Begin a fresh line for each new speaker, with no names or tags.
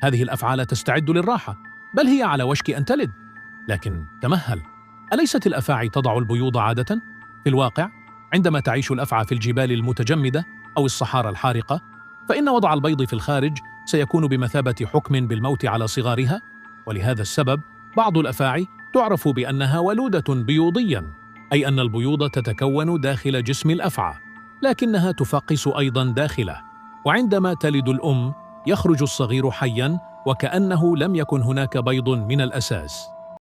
هذه الأفعى لا تستعد للراحة، بل هي على وشك أن تلد. لكن تمهل، أليست الأفاعي تضع البيوض عادة؟ في الواقع، عندما تعيش الأفعى في الجبال المتجمدة أو الصحارى الحارقة، فإن وضع البيض في الخارج سيكون بمثابة حكم بالموت على صغارها. ولهذا السبب بعض الأفاعي تعرف بأنها ولودة بيوضياً، أي أن البيوض تتكون داخل جسم الأفعى، لكنها تفقس أيضاً داخله. وعندما تلد الأم يخرج الصغير حياً وكأنه لم يكن هناك بيض من الأساس.